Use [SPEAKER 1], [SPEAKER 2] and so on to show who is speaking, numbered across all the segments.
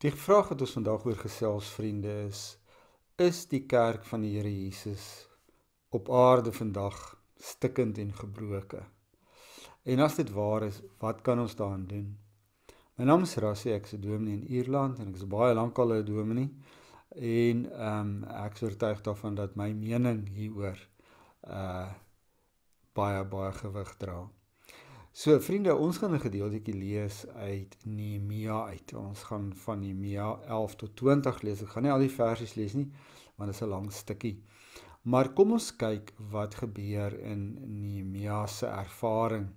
[SPEAKER 1] Die vraag wat ons vandag oor gesels, vriende, is die kerk van die Here Jesus op aarde vandag stikkend en gebroken? En as dit waar is, wat kan ons daaraan doen? My naam is Rassie, ek is 'n dominee in Ierland en ek is baie lank al 'n dominee en ek is oortuig daarvan dat my mening hieroor baie gewig dra. So vriende, ons gaan 'n gedeeltjie lees uit Nehemia uit. Ons gaan van Nehemia 11 tot 20 lees. Ek gaan nie al die versies lees nie, want dit is 'n lang stukkie. Maar kom ons kyk wat gebeur in Nehemia se ervaring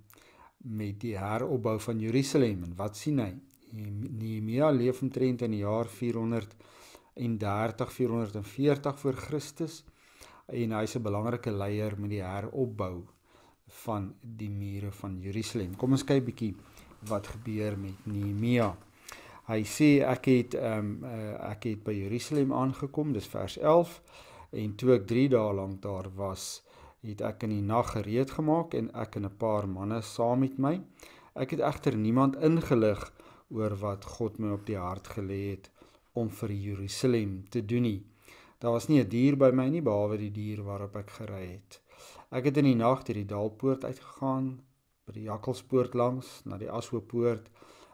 [SPEAKER 1] met die heropbou van Jerusalem. En wat sien hy? Nehemia leef omtrent in die jaar 440 voor Christus en hy is 'n belangrike leier met die heropbou van die mure van Jerusalem. Kom ons kyk bietjie wat gebeur met Nehemia. Hy sê ek het by Jerusalem aangekom, dis vers 11, en toe ek 3 dae lank daar was, het ek in die nag gereed gemaak en ek en 'n paar manne saam met my. Ek het egter niemand ingelig oor wat God my op die hart gelê het om vir Jerusalem te doen nie. Daar was nie 'n dier by my nie, behalwe die dier waarop ek gery het. Ek het in die nag deur die Dalpoort uitgegaan, by die Jakkalspoort langs, na die Ashopoort.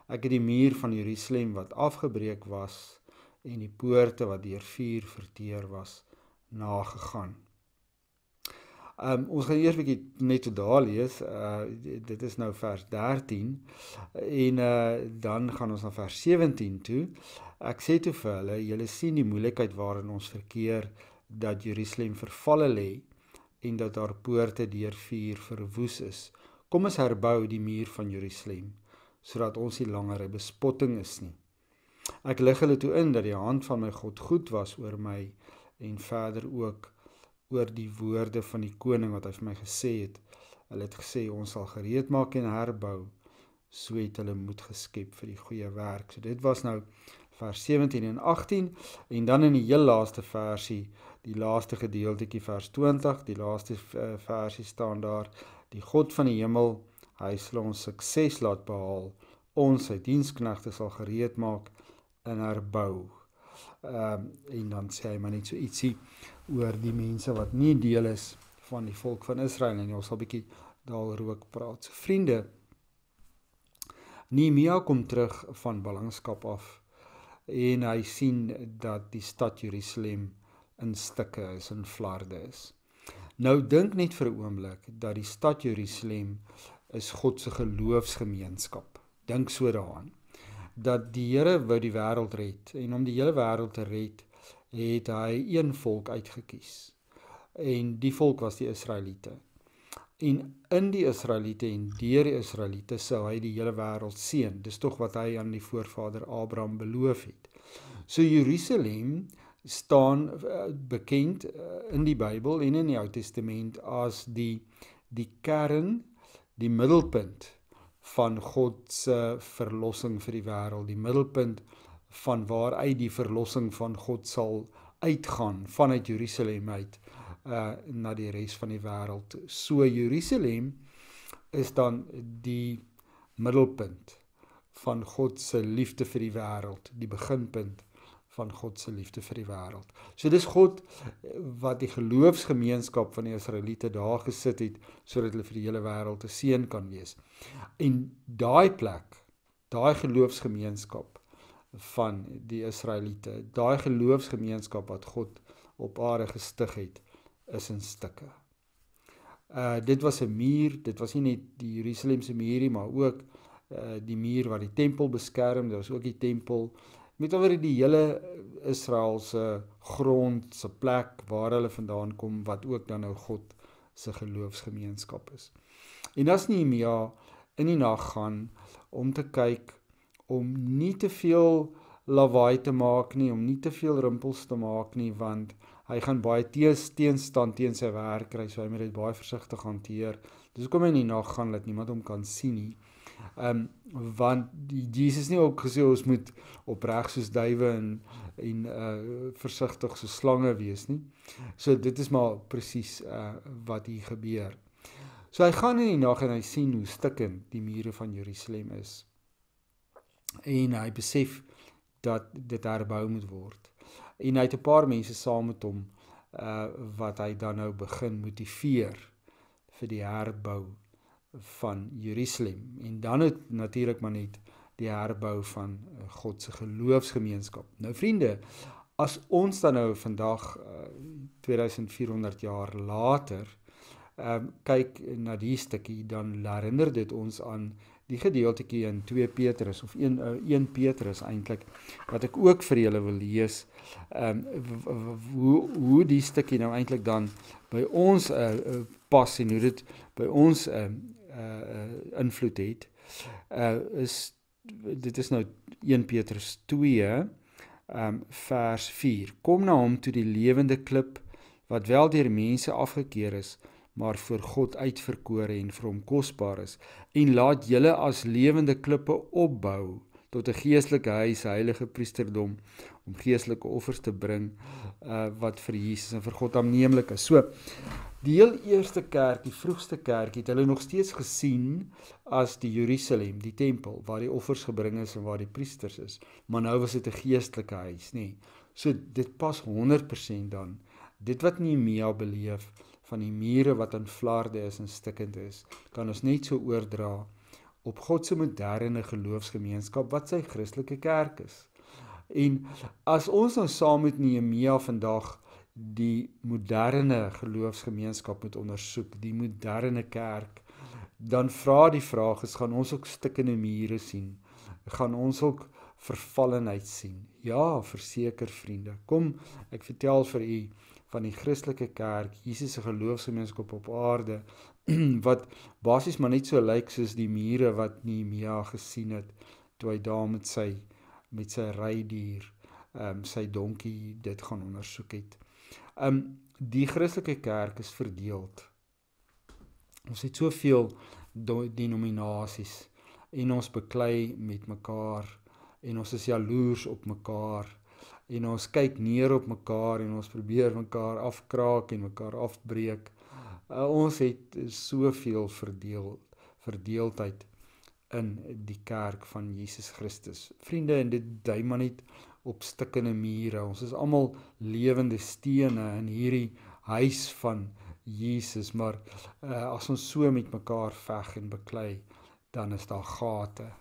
[SPEAKER 1] Ek het die muur van Jerusalem wat afgebreek was, en die poorte wat deur vuur verteer was, nagegaan. Ons gaan eers 'n bietjie net tot daar lees, dit is nou vers 13, en dan gaan ons na vers 17 toe. Ek sê toe vir hulle, julle sien die moeilikheid waarin ons verkeer, dat Jerusalem vervalle lê, en dat daar poorte deur vuur verwoes is. Kom ons herbou die muur van Jerusalem, sodat ons nie langer 'n bespotting is nie. Ek lig hulle toe in dat die hand van my God goed was oor my, en verder ook oor die woorde van die koning wat hy vir my gesê het. Hulle het gesê, ons sal gereed maak en herbou, so het hulle moed geskep vir die goeie werk. So dit was nou vers 17 en 18, en dan in die heel laaste versie, die laaste gedeeltjie vers 20, die laaste versie staan daar, die God van die hemel, hy sal ons sukses laat behaal, ons sy diensknegte sal gereed maak en herbou. En dan sê hy maar net so ietsie oor die mense wat nie deel is van die volk van Israel, en ons sal bietjie daaroor ook praat. So vriende, Nehemia kom terug van ballingskap af, en hy sien dat die stad Jerusalem in stukke is, in flarde is. Nou dink net vir 'n oomblik dat die stad Jerusalem is God se geloofsgemeenskap. Dink so daaraan. Dat die Here wou die wêreld red, en om die hele wêreld te red, het hy een volk uitgekies. En die volk was die Israeliete. En in die Israeliete en deur die Israeliete sou hy die hele wêreld seën. Dis tog wat hy aan die voorvader Abraham beloof het. So Jerusalem staan bekend in die Bybel en in die Ou Testament as die kern, die middelpunt van God se verlossing vir die wêreld, die middelpunt van waaruit die verlossing van God sal uitgaan, vanuit Jerusalem uit, na die res van die wêreld. So Jerusalem is dan die middelpunt van God se liefde vir die wêreld, die beginpunt van God se liefde vir die wêreld. So dis God wat die geloofsgemeenskap van die Israeliete daar gesit het, sodat hulle vir die hele wêreld 'n seën kan wees. En daai plek, daai geloofsgemeenskap van die Israeliete, daai geloofsgemeenskap wat God op aarde gestig het, is in stukke. Dit was 'n muur, dit was nie net die Jerusalemse muur nie, maar ook die muur wat die tempel beskerm, dit was ook die tempel, met oor die hele Israelse grond, se plek, waar hulle vandaan kom, wat ook dan nou God se geloofsgemeenskap is. En as Nehemia in die nag gaan, om te kyk, om nie te veel lawaai te maak nie, om nie te veel rimpels te maak nie, want hy gaan baie teenstand teen sy werk kry, so hy moet dit baie versigtig hanteer. Dus kom hy in die nag gaan, dat niemand hom kan sien nie. Want Jesus nie ook gesê ons moet opreg soos duwe en versigtig soos slange wees nie. So dit is maar presies wat hier gebeur. So hy gaan in die nag en hy sien hoe stikkend die mure van Jerusalem is. En hy besef dat dit herbou moet word. En hy het 'n paar mense saam met hom wat hy dan nou begin motiveer vir die herbou van Jerusalem. En dan het natuurlik maar net die herbou van God se geloofsgemeenskap. Nou vriende, as ons dan nou vandag 2400 jaar later kyk na die stukkie, dan herinner dit ons aan die gedeeltjie in 2 Petrus of 1 Petrus eintlik, wat ek ook vir julle wil lees, hoe die stukkie nou eintlik dan by ons pas en hoe dit by ons invloed het, dit is nou 1 Petrus 2, vers 4. Kom na hom toe die lewende klip, wat wel deur mense afgekeur is, maar vir God uitverkore en vir hom kosbaar is, en laat julle as lewende klippe opbou tot 'n geestelike huis, heilige priesterdom, om geestelike offers te bring, wat vir Jesus en vir God aanneemlik is. So, die heel eerste kerk, die vroegste kerk, het hulle nog steeds gesien as die Jerusalem, die tempel, waar die offers gebring is en waar die priesters is. Maar nou was dit 'n geestelike huis, nee. So dit pas 100% dan. Dit wat Nehemia beleef, van die mure wat in flarde is en stikkend is, kan ons net so oordra op God se moderne geloofsgemeenskap, wat sy Christelike kerk is. En as ons nou saam met Nehemia vandag die moderne geloofsgemeenskap moet ondersoek, die moderne kerk, dan vra die vraag is, gaan ons ook stikkende mure sien? Gaan ons ook vervallenheid sien? Ja, verseker vriende. Kom, ek vertel vir u van die Christelike kerk, Jesus se geloofsgemeenskap op aarde, wat basies maar net so lyk soos die mure wat Nehemia gesien het, toe hy daar met sy rydier, sy donkie dit gaan ondersoek het. Die Christelike kerk is verdeeld. Ons het soveel denominasies, en ons beklei met mekaar, en ons is jaloers op mekaar, en ons kyk neer op mekaar, en ons probeer mekaar afkraak en mekaar afbreek. Ons het soveel verdeeldheid in die kerk van Jesus Christus. Vriende, en dit dui maar net op stikkende mure. Ons is almal lewende stene in hierdie huis van Jesus, maar as ons so met mekaar veg en beklei, dan is daar gate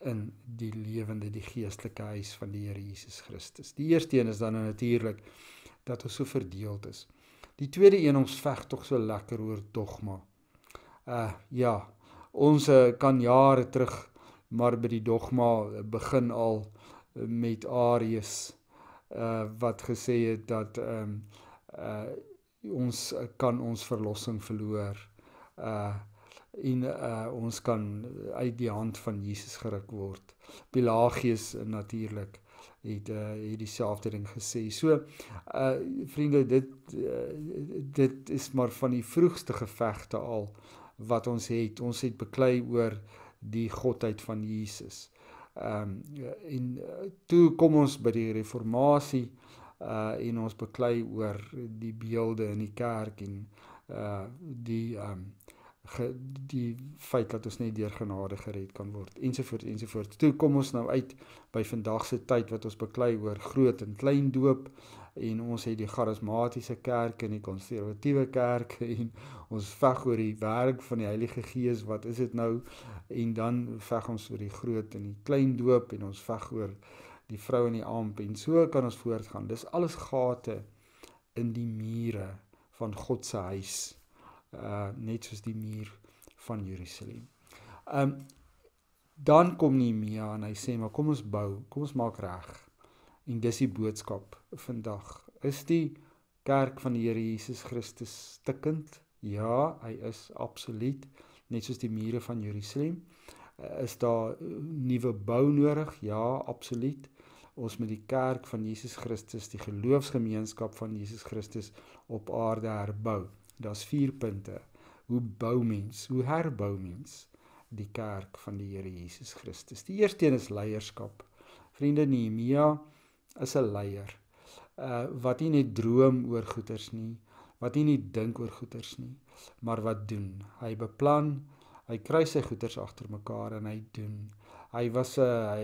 [SPEAKER 1] in die lewende, die geestelike huis van die Here Jesus Christus. Die eerste een is dan natuurlik dat ons so verdeeld is. Die tweede een, ons veg tog so lekker oor dogma. Ja, ons kan jare terug maar by die dogma begin al met Arius, wat gesê het dat ons kan ons verlossing verloor, en ons kan uit die hand van Jesus geruk word. Pelagius natuurlik het dieselfde ding gesê. So, vriende, dit is maar van die vroegste gevegte al wat ons het. Ons het beklei oor die godheid van Jesus. En toe kom ons by die reformatie, en ons beklei oor die beelde in die kerk en die feit dat ons net deur genade gered kan word, ensovoorts, ensovoorts. Toe kom ons nou uit by vandag se tyd wat ons beklei oor groot en klein doop, en ons het die charismatiese kerk en die konservatiewe kerk, en ons veg oor die werk van die Heilige Gees, wat is dit nou, en dan veg ons oor die groot en die klein doop, en ons veg oor die vrou in die amp, en so kan ons voortgaan. Dis alles gate in die mure van God se huis, net soos die muur van Jerusalem. Dan kom Nehemia en hy sê, maar kom ons bou, kom ons maak reg. En dis die boodskap vandag. Is die kerk van die Here Jesus Christus stikkend? Ja, hy is absoluut, net soos die mure van Jerusalem. Is daar nuwe bou nodig? Ja, absoluut. Ons met die kerk van Jesus Christus, die geloofsgemeenskap van Jesus Christus op aarde herbou. Daar's 4 punte. Hoe bou mens? Hoe herbou mens die kerk van die Here Jesus Christus? Die eerste een is leierskap. Vriende, Nehemia is 'n leier, wat nie net droom oor goeders nie, wat nie net dink oor goeders nie, maar wat doen. Hy beplan, hy kry sy goeders agter mekaar en hy doen. Hy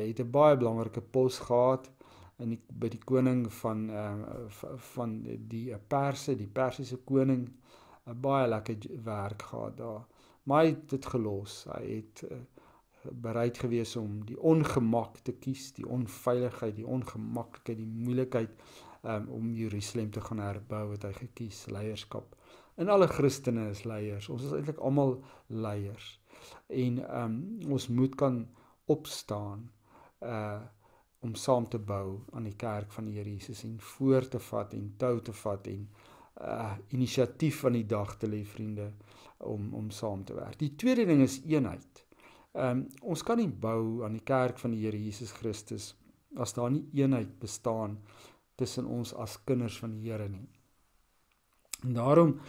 [SPEAKER 1] het 'n baie belangrike pos gehad by die koning van die Perse, die Persiese koning, 'n baie lekker werk gehad daar. Maar hy het dit gelos. Hy het bereid gewees om die ongemak te kies, die onveiligheid, die ongemaklikheid, die moeilikheid om Jerusalem te gaan herbou, het hy gekies, leierskap. En alle Christene is leiers. Ons is eintlik almal leiers. En ons moet kan opstaan om saam te bou aan die kerk van die Here Jesus en voor te vat en tou te vat en inisiatief van die dag te lê, vriende, om saam te werk. Die tweede ding is eenheid. Ons kan nie bou aan die kerk van die Here Jesus Christus as daar nie eenheid bestaan tussen ons as kinders van die Here nie. En daarom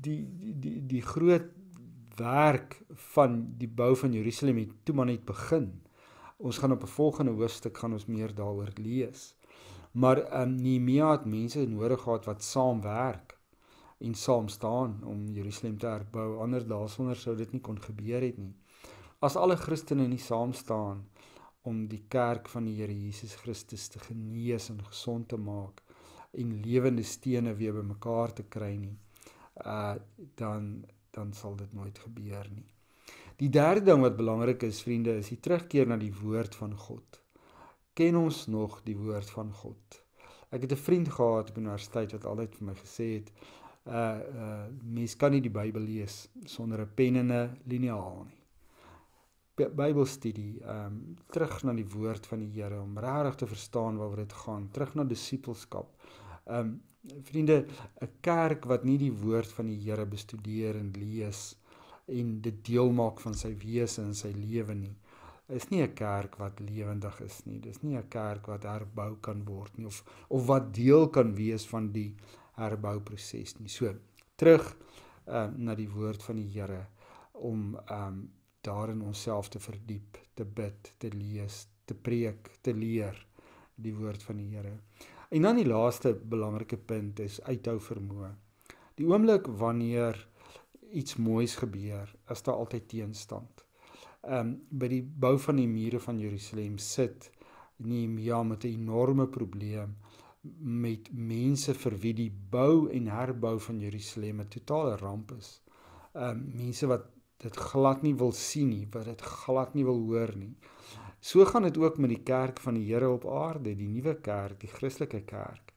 [SPEAKER 1] die groot werk van die bou van Jerusalem het toe maar net begin. Ons gaan op 'n volgende hoofstuk gaan ons meer daaroor lees. Maar Nehemia het mense nodig gehad wat saamwerk en saam staan om Jerusalem te herbou. Anders daarsonder sou dit nie kon gebeur het nie. As alle Christene nie saam staan om die kerk van die Here Jesus Christus te genees en gesond te maak en lewende stene weer bymekaar te kry nie, dan sal dit nooit gebeur nie. Die derde ding wat belangrik is, vriende, is die terugkeer na die woord van God. Ken ons nog die woord van God? Ek het 'n vriend gehad op universiteit wat altyd vir my gesê het, mens kan nie die Bybel lees sonder 'n pen en 'n liniaal nie. Bybelstudie, terug na die woord van die Here, om regtig te verstaan waaroor dit gaan, terug na disippelskap. Vriende, 'n kerk wat nie die woord van die Here bestudeer en lees en dit deel maak van sy wese en sy lewe nie, is nie 'n kerk wat lewendig is nie. Dis nie 'n kerk wat herbou kan word nie, of wat deel kan wees van die herbouproses nie. So, terug na die woord van die Here, om daarin onsself te verdiep, te bid, te lees, te preek, te leer die woord van die Here. En dan die laaste belangrike punt is uithou vermoë. Die oomblik wanneer iets moois gebeur, is daar altyd teenstand. By die bou van die mure van Jerusalem sit Nehemia met 'n enorme probleem met mense vir wie die bou en herbou van Jerusalem 'n totale ramp is. Mense wat dit glad nie wil sien nie, wat dit glad nie wil hoor nie. So gaan dit ook met die kerk van die Here op aarde, die nuwe kerk, die Christelike kerk.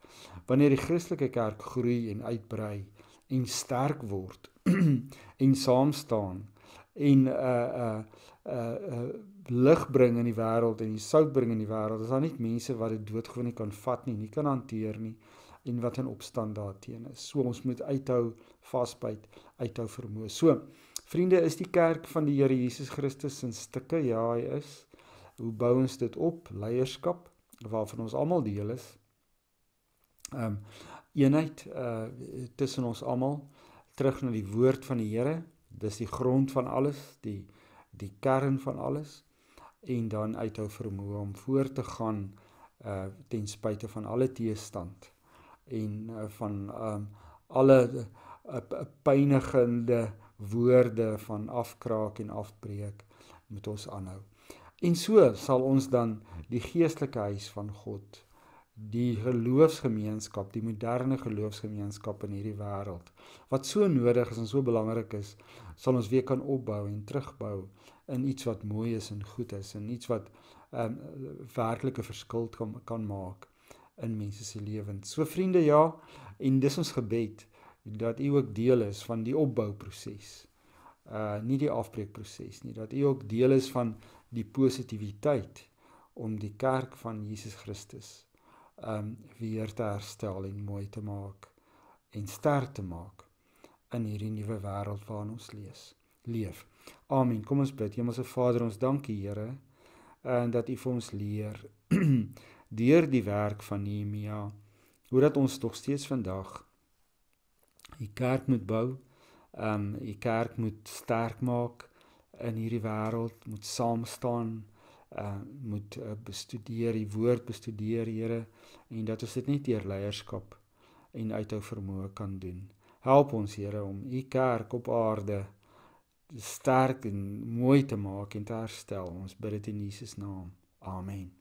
[SPEAKER 1] Wanneer die Christelike kerk groei en uitbrei en sterk word en saam staan en lig bring in die wêreld en die sout bring in die wêreld, is daar nie mense wat dit doodgewoon nie kan vat nie kan hanteer nie, en wat in opstand daarteen is. So ons moet uithou, vasbyt, uithou vermoë. So, vriende, is die kerk van die Here Jesus Christus in stukke? Ja, hy is. Hoe bou ons dit op? Leierskap, waarvan ons almal deel is. Eenheid tussen ons almal, terug na die woord van die Here, dis die grond van alles, die kern van alles, en dan uithou vermoë om voor te gaan ten spyte van alle teestand en van alle pynigende woorde van afkraak en afbreek, moet ons aanhou. En so sal ons dan die geestelike huis van God, die geloofsgemeenskap, die moderne geloofsgemeenskap in hierdie wêreld, wat so nodig is en so belangrik is, sal ons weer kan opbou en terugbou in iets wat mooi is en goed is, en iets wat werklike verskil kan maak in mense se lewens. So vriende, ja, en dis ons gebed, dat u ook deel is van die opbouproses, nie die afbreekproses nie, dat u ook deel is van die positiwiteit om die kerk van Jesus Christus weer te herstel en mooi te maak en sterk te maak in hierdie nuwe wêreld waarin ons leef. Amen. Kom ons bid. Hemelse Vader, ons dank U, Here, en dat U vir ons leer deur die werk van Nehemia, hoe dat ons nog steeds vandag U kerk moet bou, U kerk moet sterk maak in hierdie wêreld, moet saam staan, moet bestudeer, die woord bestudeer, Here, en dat ons dit net deur leierskap en uithou vermoë kan doen. Help ons, Here, om U kerk op aarde sterk en mooi te maak en te herstel. Ons bid dit in Jesus naam. Amen.